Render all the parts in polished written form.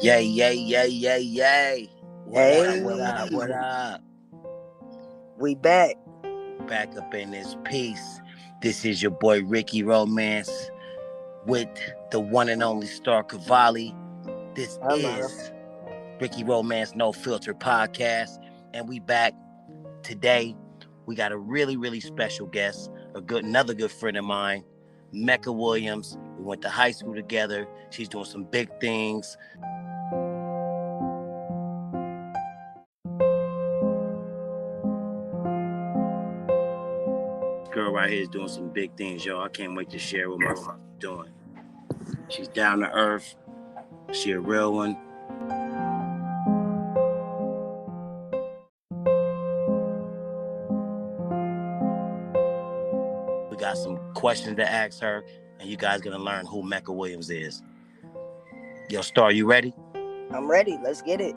Yay, yay, yay, yay, yay. What up? We back. Back up in this piece. This is your boy Ricky Romance with the one and only Star Cavalli. This is Ricky Romance No Filter Podcast. And we back today. We got a really, really special guest, another good friend of mine, Mecca Williams. We went to high school together. She's doing some big things. Girl right here is doing some big things, y'all. I can't wait to share what my friend's doing. She's down to earth. She a real one. We got some questions to ask her, and you guys gonna learn who Mecca Williams is. Yo, Star, you ready? I'm ready. Let's get it.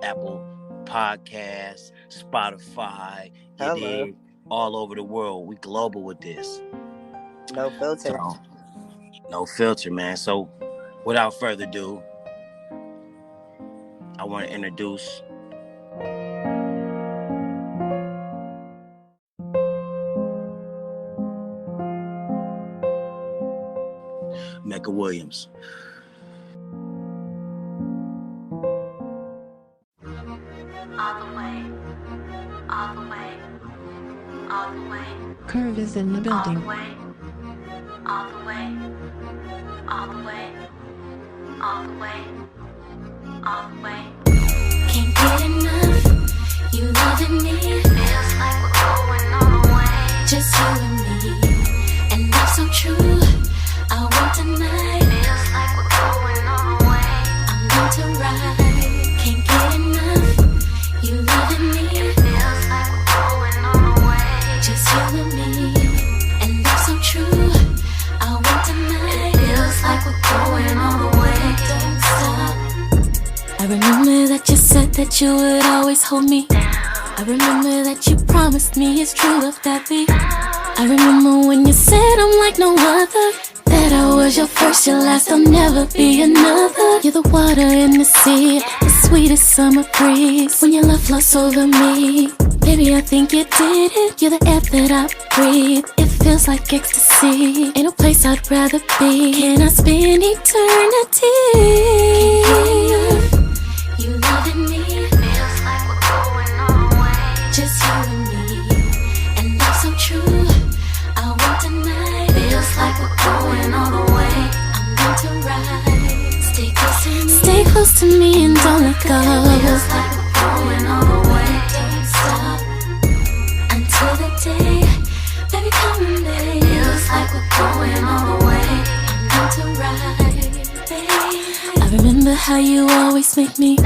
Apple Podcasts, Spotify, you dig? All over the world. We global with this. No filter. So, no filter, man. So, without further ado, I want to introduce Mecca Williams. Curve is in the building. All the way. Can't get enough. You loving me. Feels like we're going all the way. Just you and me. And that's so true. I want tonight. Feels like we're going all the way. I'm going to ride. Can't get enough. You loving me. Feels like we're going all the way. Just you and me. And that's so true. I want tonight. Feels like we're going all the way. Don't stop. I remember that you said that you would always hold me. I remember that you promised me it's true love that we. I remember when you said I'm like no other. That I was your first, your last, I'll never be another. You're the water in the sea, the sweetest summer breeze. When your love flows over me, baby, I think you did it. You're the air that I breathe. It feels like ecstasy. Ain't no place I'd rather be. Can I spend eternity? You loving me. Feels like we're going all the way. Just you and me. And that's so true. I want tonight. Feels like we're going all the way. I'm going to ride. Stay close to me. Stay close to me and don't let go. Feels like we're going all the way. Don't stop until the day. Baby, come and lay. Feels like we're going all the way. I'm going to ride, baby. I remember how you always make me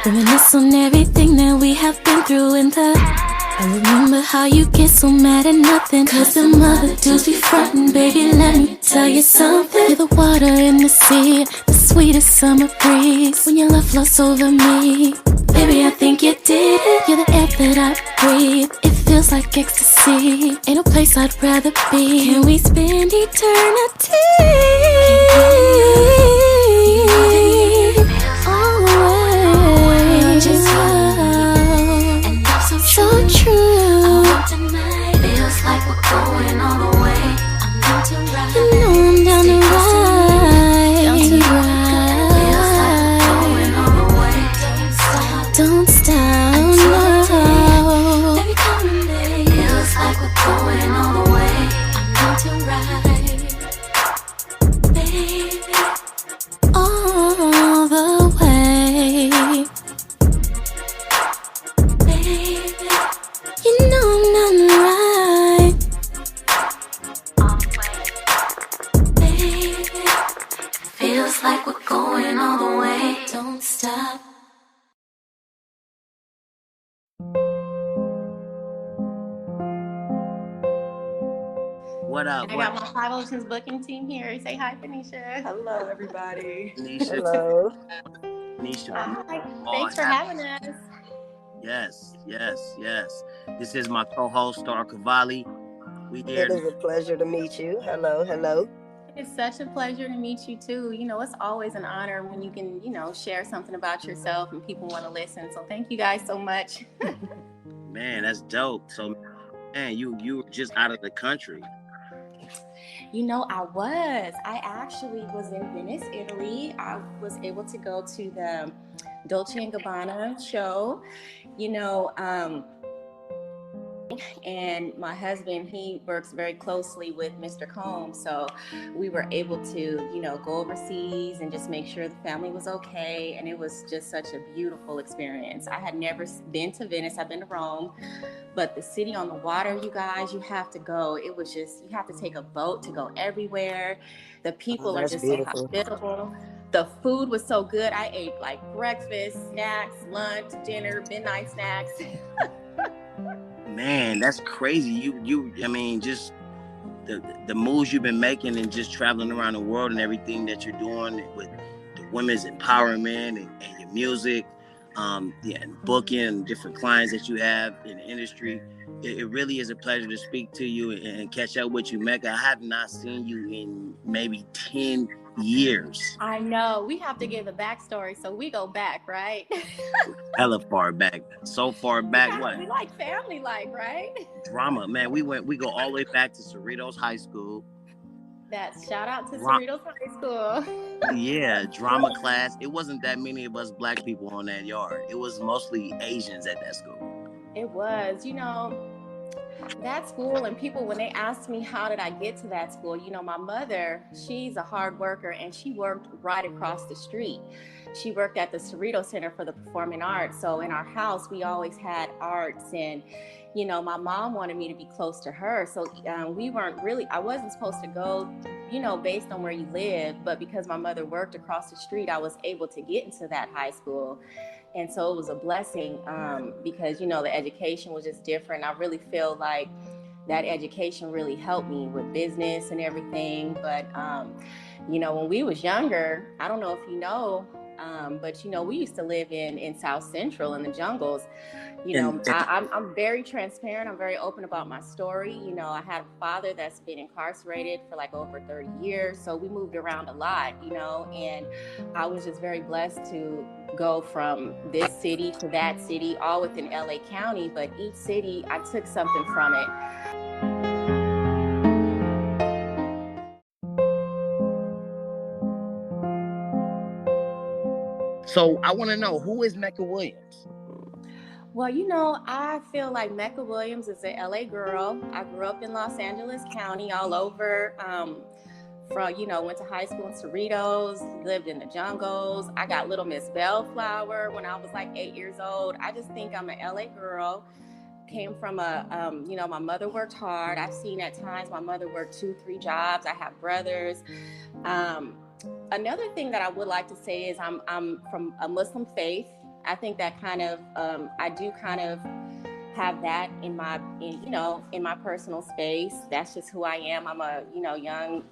reminisce on everything that we have been through in the. I remember how you get so mad at nothing. Cause the mother dudes be frontin', baby, let me tell you something. You're the water in the sea, the sweetest summer breeze. When your love flows over me, baby, I think you did it. You're the air that I breathe. It feels like ecstasy. Ain't no place I'd rather be. Can we spend eternity? So true. I want tonight. Feels like we're going all the way. I'm down to ride. You know I'm down to ride. Down to ride. Feels like we're going all the way. Don't stop. No. Baby, come and lay. Feels like we're going all the way. I'm down to ride, baby, all the way. You know I'm not right. All the way, baby. Feels like we're going all the way. Don't stop. What up? I got my Five Oceans booking team here. Say hi, Tanisha. Hello, everybody. Nisha. Hello. Nisha. Hi. Thanks for having us. Yes. This is my co-host, Star Cavalli. We here. It is a pleasure to meet you. Hello. It's such a pleasure to meet you too. It's always an honor when you can, share something about yourself and people want to listen. So thank you guys so much. Man, that's dope. So, man, you were just out of the country. I actually was in Venice, Italy. I was able to go to the Dolce & Gabbana show, and my husband, he works very closely with Mr. Combs. So we were able to, go overseas and just make sure the family was okay. And it was just such a beautiful experience. I had never been to Venice. I've been to Rome. But the city on the water, you guys, you have to go. It was just, you have to take a boat to go everywhere. The people are just beautiful. So hospitable. The food was so good. I ate like breakfast, snacks, lunch, dinner, midnight snacks. Man, that's crazy. I mean, just the moves you've been making and just traveling around the world and everything that you're doing with the women's empowerment and your music. And booking and different clients that you have in the industry. It really is a pleasure to speak to you and catch up with you, Mecca. I have not seen you in maybe 10 years. I know. We have to give a backstory, so we go back, right? Hella far back. So far back, what? We like family life, right? Drama, man. We go all the way back to Cerritos High School. That's shout out to Cerritos High School. Yeah, drama class. It wasn't that many of us black people on that yard. It was mostly Asians at that school. It was, that school, and people, when they asked me how did I get to that school, my mother, she's a hard worker and she worked right across the street. She worked at the Cerritos Center for the Performing Arts. So in our house, we always had arts, and my mom wanted me to be close to her. So I wasn't supposed to go, based on where you live, but because my mother worked across the street, I was able to get into that high school. And so it was a blessing because, the education was just different. I really feel like that education really helped me with business and everything. But, when we was younger, I don't know if you know, but, we used to live in South Central in the jungles. I'm very transparent. I'm very open about my story. I had a father that's been incarcerated for like over 30 years. So we moved around a lot, and I was just very blessed to go from this city to that city, all within LA County. But each city, I took something from it. So I want to know, who is Mecca Williams? Well, I feel like Mecca Williams is a LA girl. I grew up in Los Angeles County, all over. Went to high school in Cerritos, lived in the jungles. I got Little Miss Bellflower when I was like 8 years old. I just think I'm an LA girl. Came from my mother worked hard. I've seen at times my mother worked 2-3 jobs. I have brothers. Another thing that I would like to say is I'm from a Muslim faith. I think that kind of, I do kind of have that in my personal space. That's just who I am. I'm a, young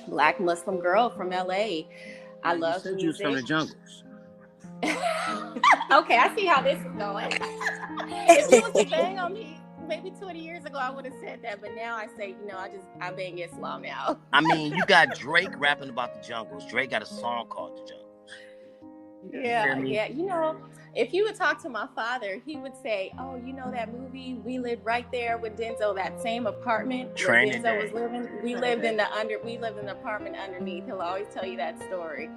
Black Muslim girl from LA. I love music. You was from the jungles. Okay, I see how this is going. If you was to bang on me maybe 20 years ago, I would have said that, but now I say, I bang Islam now. I mean, you got Drake rapping about the jungles. Drake got a song called The Jungles. Yeah. If you would talk to my father, he would say, oh, that movie, we lived right there with Denzel, that same apartment where Denzel was living. We lived in the apartment underneath. He'll always tell you that story.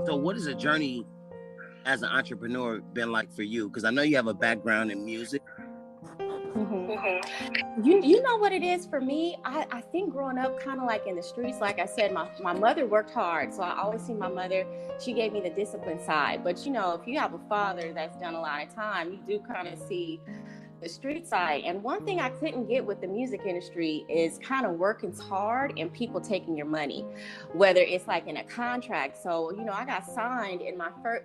So what has a journey as an entrepreneur been like for you? Because I know you have a background in music. You know what it is for me? I think growing up kind of like in the streets, like I said, my mother worked hard. So I always see my mother, she gave me the discipline side. But, if you have a father that's done a lot of time, you do kind of see the street side. And one thing I couldn't get with the music industry is kind of working hard and people taking your money, whether it's like in a contract. So, I got signed in my first,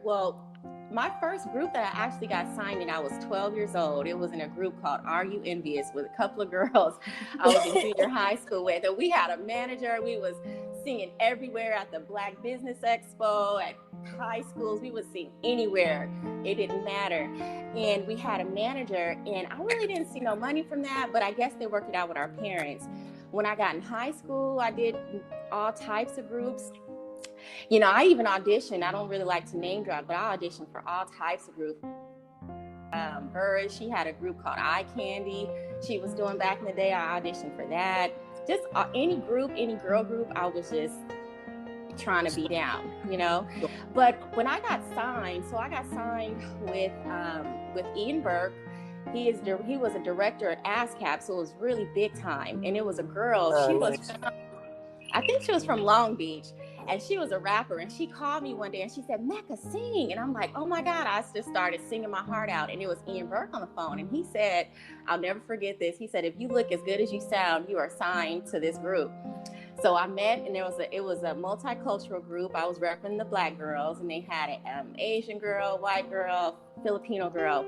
my first group that I actually got signed in, I was 12 years old. It was in a group called Are You Envious with a couple of girls I was in junior high school with. And we had a manager. We was singing everywhere at the Black Business Expo, at high schools. We would sing anywhere. It didn't matter. And we had a manager, and I really didn't see no money from that, but I guess they worked it out with our parents. When I got in high school, I did all types of groups. You know, I even auditioned. I don't really like to name drop, but I auditioned for all types of groups. Burris, she had a group called Eye Candy. She was doing back in the day. I auditioned for that. Just any group, any girl group, I was just trying to be down, you know. But when I got signed, so I got signed with Ian Burke. He was a director at ASCAP, so it was really big time. And it was a girl. I think she was from Long Beach, and she was a rapper. And she called me one day and she said, "Mecca, sing." And I'm like, oh my God, I just started singing my heart out. And it was Ian Burke on the phone. And he said, I'll never forget this. He said, "If you look as good as you sound, you are signed to this group." So I met, and it was a multicultural group. I was representing the Black girls, and they had an Asian girl, white girl, Filipino girl.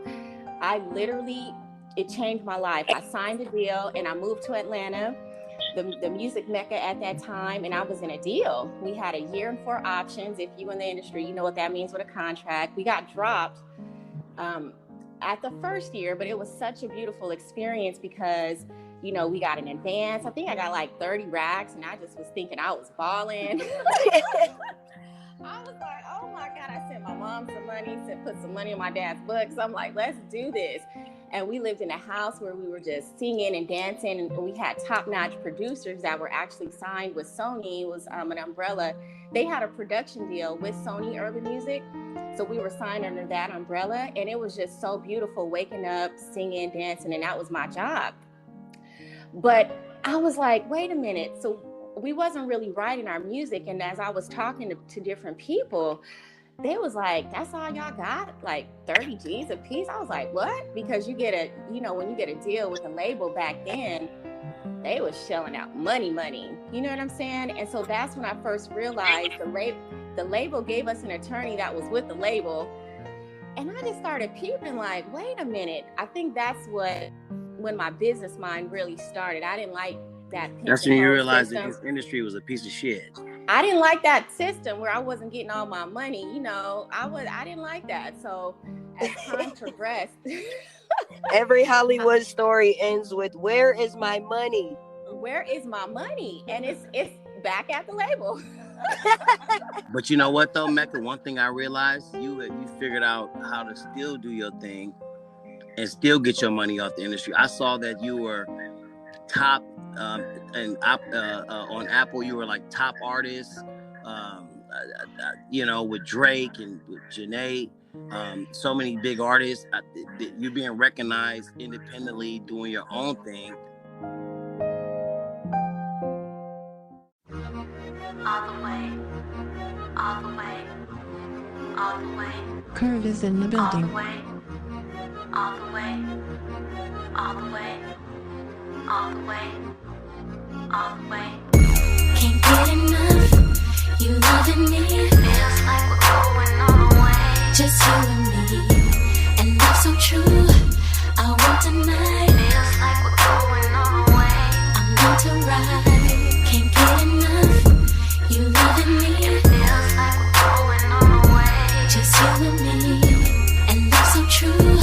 It changed my life. I signed a deal, and I moved to Atlanta, the music Mecca at that time, and I was in a deal. We had 1 year and 4 options. If you in the industry, you know what that means with a contract. We got dropped at the first year, but it was such a beautiful experience because, you know, we got an advance. I think I got like 30 racks, and I just was thinking I was balling. I was like, oh my God, I sent my mom some money, put some money in my dad's books. I'm like, let's do this. And we lived in a house where we were just singing and dancing, and we had top-notch producers that were actually signed with Sony. It was an umbrella. They had a production deal with Sony Urban Music, so we were signed under that umbrella, and it was just so beautiful waking up, singing, dancing, and that was my job. But I was like, wait a minute. So we wasn't really writing our music, and as I was talking to different people, they was like, "That's all y'all got? Like 30 G's a piece?" I was like, what? Because when you get a deal with a label back then, they was shelling out money. You know what I'm saying? And so that's when I first realized the label gave us an attorney that was with the label. And I just started peeping like, wait a minute. I think that's when my business mind really started. I didn't like that. That's when you realized that this industry was a piece of shit. I didn't like that system where I wasn't getting all my money. You know, I didn't like that. So as time progressed, every Hollywood story ends with, "Where is my money? Where is my money?" And it's back at the label. But you know what though, Mecca? One thing I realized, you figured out how to still do your thing and still get your money off the industry. I saw that you were top and on Apple, you were like top artist, you know, with Drake and with Janae, so many big artists. You're being recognized independently, doing your own thing. All the way, all the way, all the way. Curve is in the building. All the way, all the way, all the way, all the way, all the way. Can't get enough, you loving me. Feels like we're going all the way. Just you and me, and that's so true. I want tonight. Feels like we're going all the way. I'm going to ride. Can't get enough, you loving me. It feels like we're going all the way. Just you and me, and that's so true.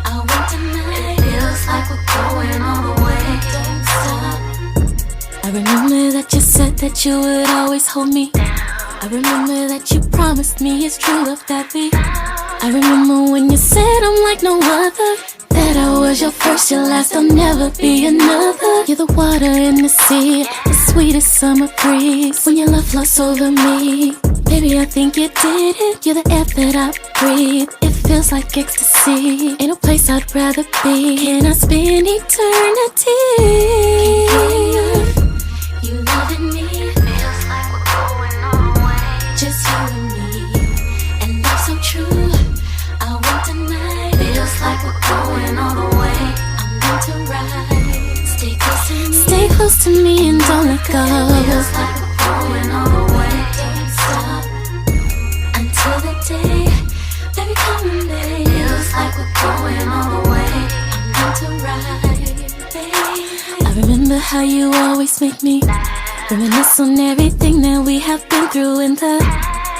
I want tonight. It feels like we're going all the way. Don't stop. I remember that you said that you would always hold me. I remember that you promised me it's true love that we. I remember when you said I'm like no other, that I was your first, your last, there'll never be another. You're the water in the sea, the sweetest summer breeze. When your love flows over me, baby, I think you did it. You're the air that I breathe. It feels like ecstasy. Ain't no place I'd rather be. Can I spend eternity? You loving me. Feels like we're going all the way. Just you and me, and that's so true. I want tonight. Feels like we're going all the way. I'm going to ride. Stay close to me. Stay close to me and don't let go. Feels like we're going all the way. Don't stop until the day, baby, come how you always make me reminisce on everything that we have been through in the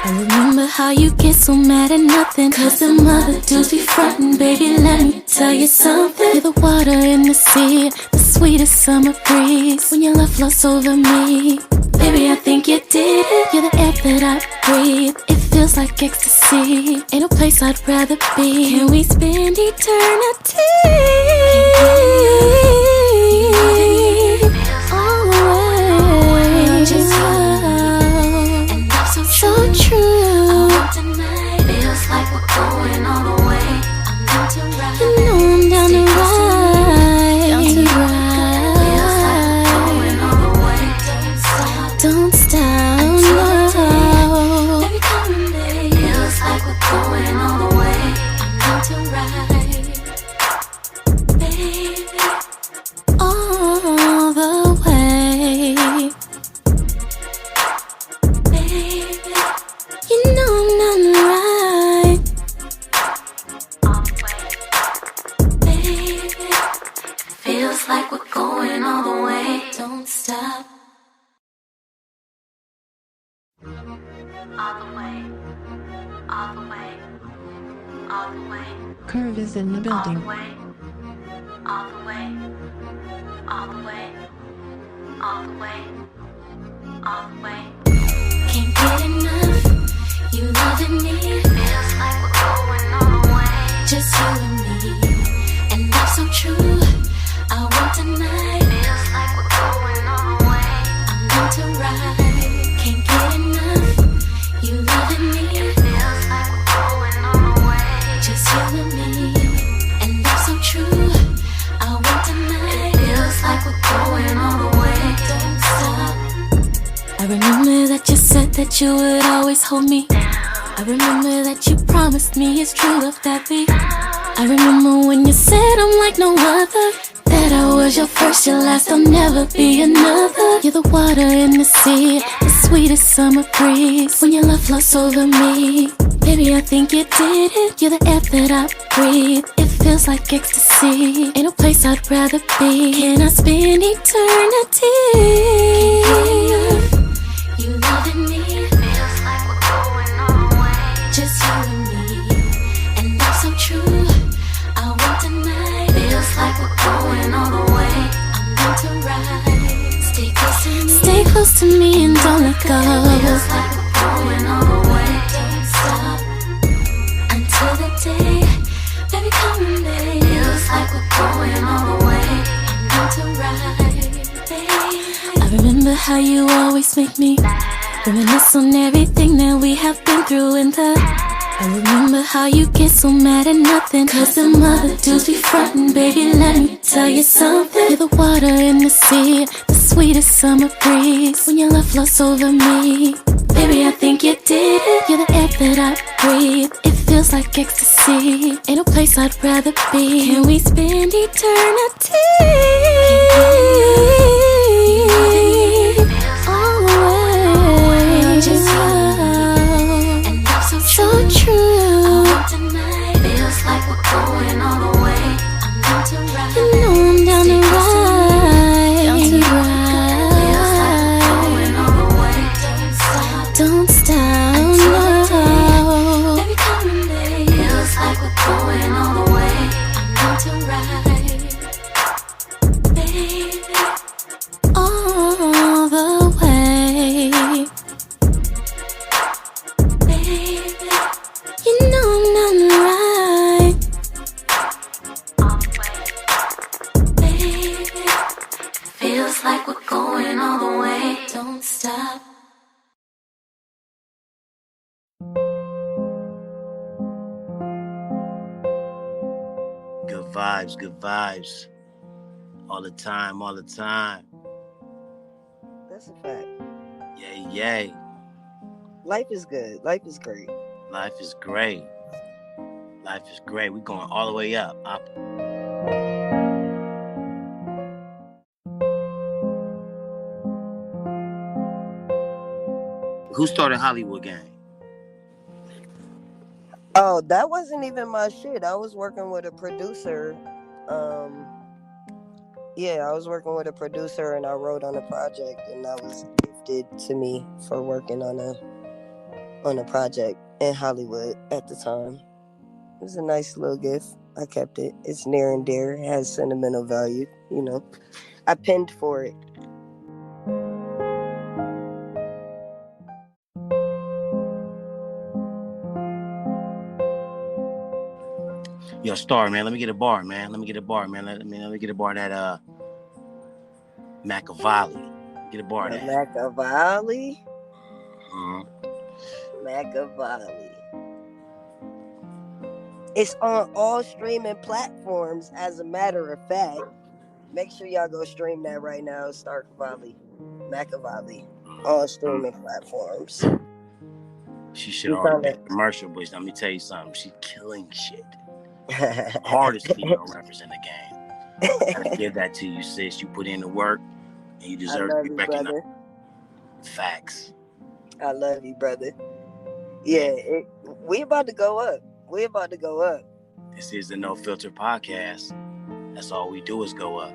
I remember how you get so mad at nothing, cause the mother dudes be frontin'. Baby, let me tell you something. You're the water in the sea, the sweetest summer breeze. When your love flows over me, baby, I think you did it. You're the air that I breathe, it feels like ecstasy. Ain't no place I'd rather be. Can we spend eternity? Always. So true. Tonight feels like we're going all the way. I'm down to ride. You know I'm down to ride. Down to ride. Feels like we're going all the way. Don't stop. No. Baby, come and baby. Feels like we're going all the way. I'm down to ride, baby, all the way. You know I'm not right, baby. Feels like we're going all the way. Don't stop. All the way, all the way, all the way. Curve is in the building. All the way, all the way, all the way, all the way, all the way. Can't get enough. You loving me, feels like we're going all the way. Just you and me, and that's so true. I want tonight, feels like we're going all the way. I'm down to ride, can't get enough. You loving me, feels like we're going all the way. Just you and me, and that's so true. I want tonight, feels like we're going all the way. Don't stop. I remember that you said that you would always hold me. I remember that you promised me it's true love that we. I remember when you said I'm like no other, that I was your first, your last, I'll never be another. You're the water in the sea, the sweetest summer breeze. When your love flows over me, baby, I think you did it. You're the air that I breathe, it feels like ecstasy. Ain't no place I'd rather be. Can I spend eternity? You loving me, feels like we're going all the way. Just you and me, and that's so true. I want tonight, feels like we're going all the way. I'm down to ride. Stay close to me, stay close to me and don't let go. Feels like we're going all the way. Don't stop until the day, baby, come and baby. Feels like we're going all the way. I'm down to ride, baby. I remember how you always make me reminisce on everything that we have been through in the I remember how you get so mad at nothing, cause the mother dudes be frontin'. Baby, let me tell you something. You're the water in the sea, the sweetest summer breeze. When your love flows over me, baby, I think you did it. You're the air that I breathe, it feels like ecstasy. Ain't no place I'd rather be. Can we spend eternity? Always. So true. I want tonight, feels like we're going all the way. I'm down to ride. You know I'm down to ride. Down to ride. Feels like we're going all the way. Don't stop. No. Baby, come and baby. Feels like we're going all the way. I'm down to ride, baby, all the way. You know I'm not right, baby. Feels like we're going all the way. Don't stop. Good vibes, good vibes. All the time, all the time. That's a fact. Yay, yay. Life is good. Life is great. Life is great. Life is great. We're going all the way up. Who started Hollywood Gang? Oh, that wasn't even my shit. I was working with a producer. Yeah, I was working with a producer and I wrote on a project, and that was gifted to me for working on a project in Hollywood at the time. It was a nice little gift. I kept it. It's near and dear. It has sentimental value, you know. I pinned for it. Yo, Star, man, let me get a bar, man. Let me get a bar that Machiavelli. Get a bar that. Machiavelli? Mm-hmm. Machiavelli. It's on all streaming platforms, as a matter of fact. Make sure y'all go stream that right now. Star Cavalli. Machiavelli. All streaming platforms. She should already be a commercial, but let me tell you something. She's killing shit. Hardest female rapper in the game. I give that to you, sis. You put in the work, and you deserve to be recognized. Facts. I love you, brother. Yeah, we about to go up. We about to go up. This is the No Filter Podcast. That's all we do is go up.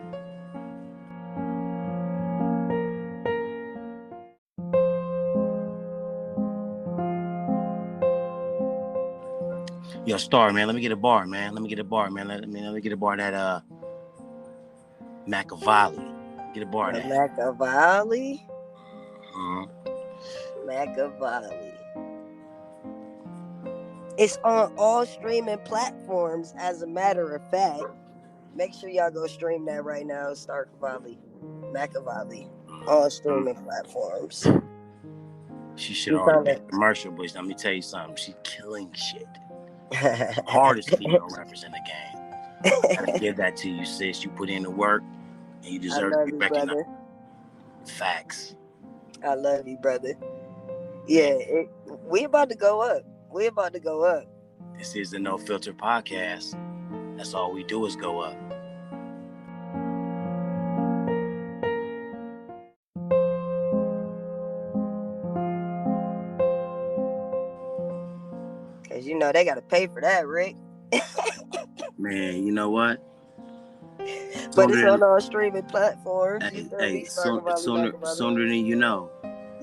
Yo, Star, man, let me get a bar, man. Let me get a bar that Machiavelli. Get a bar that. Machiavelli? Mm-hmm. Machiavelli. It's on all streaming platforms, as a matter of fact. Make sure y'all go stream that right now. Star Cavalli. Machiavelli. All streaming platforms. She should already be a commercial, but let me tell you something. She's killing shit. Hardest female rappers in the game. I give that to you, sis. You put in the work, and you deserve to be recognized. Brother. Facts. I love you, brother. Yeah, we about to go up. We about to go up. This is the No Filter Podcast. That's all we do is go up. Cause you know they gotta pay for that, Rick. Man, you know what? But it's on all streaming platforms. Hey, sooner than you know.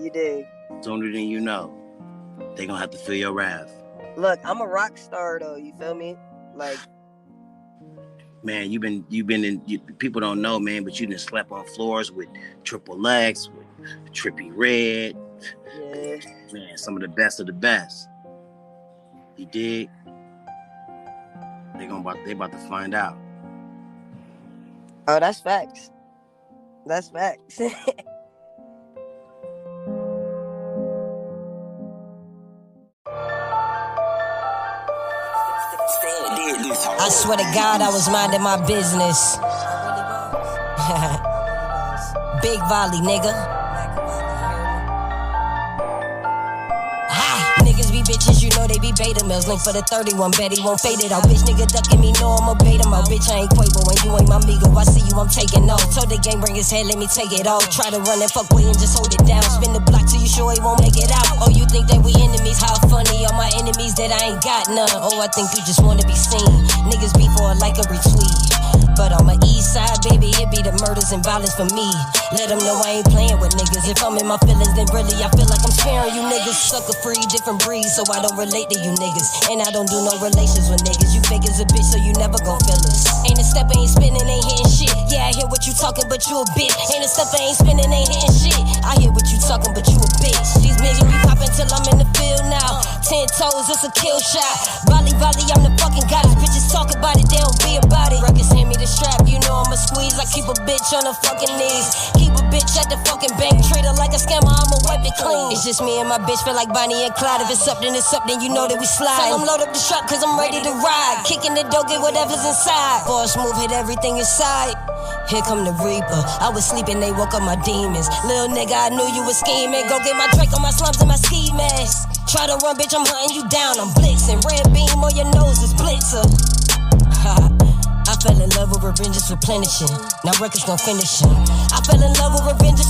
You dig? Sooner than you know. They gonna have to feel your wrath. Look, I'm a rock star though, you feel me? Like, man, you've been in, people don't know, man, but you done slept on floors with Triple X, with Trippie Redd. Yeah. Man, some of the best. You dig? They about to find out. Oh, that's facts. That's facts. I swear to God, I was minding my business. Big volley, nigga. Niggas be bitches, you know they be beta males. Link for the 31, bet he won't fade it out. Bitch, nigga ducking me, know I'ma bait him out. Bitch, I ain't Quavo when you ain't my amigo. I see you, I'm taking off. Told the game, bring his head, let me take it off. Try to run that fuckway and just hold it down. Spin the block till you sure he won't make it out. Oh, you think that we enemies? How funny. All my enemies that I ain't got none. Oh, I think you just wanna be seen. Niggas be for a like a retweet. But on my east side, baby, it be the murders and violence for me. Let them know I ain't playing with niggas. If I'm in my feelings, then really I feel like I'm sparing you niggas. Sucker free, different breeds, so I don't relate to you niggas. And I don't do no relations with niggas. You fake as a bitch, so you never gon' feel us. Ain't a step, ain't spinning, ain't hitting shit. Yeah, I hear what you talking, but you a bitch. Ain't a step, ain't spinning, ain't hitting shit. I hear what you talking, but you a bitch. These niggas be popping till I'm in the field now. 10 toes, it's a kill shot. Volley, I'm the fucking goddess. Bitches talk about it, they don't be about it. Ruggers hand me the strap, you know I'ma squeeze. I keep a bitch on her fucking knees. Keep a bitch at the fucking bank, treat her like a scammer, I'ma wipe it clean. It's just me and my bitch, feel like Bonnie and Clyde. If it's something, it's something, you know that we slide. Tell them load up the strap, cause I'm ready to ride. Kicking the door, get whatever's inside. Boss move, hit everything inside. Here come the Reaper. I was sleeping, they woke up my demons. Little nigga, I knew you was scheming. Go get my Drake on my slums and my ski mask. Try to run, bitch, I'm hunting you down. I'm blitzing. Red beam on your nose is blitzer. I fell in love with revenge is replenishing. Now records gon' finish him. I fell in love with revenge is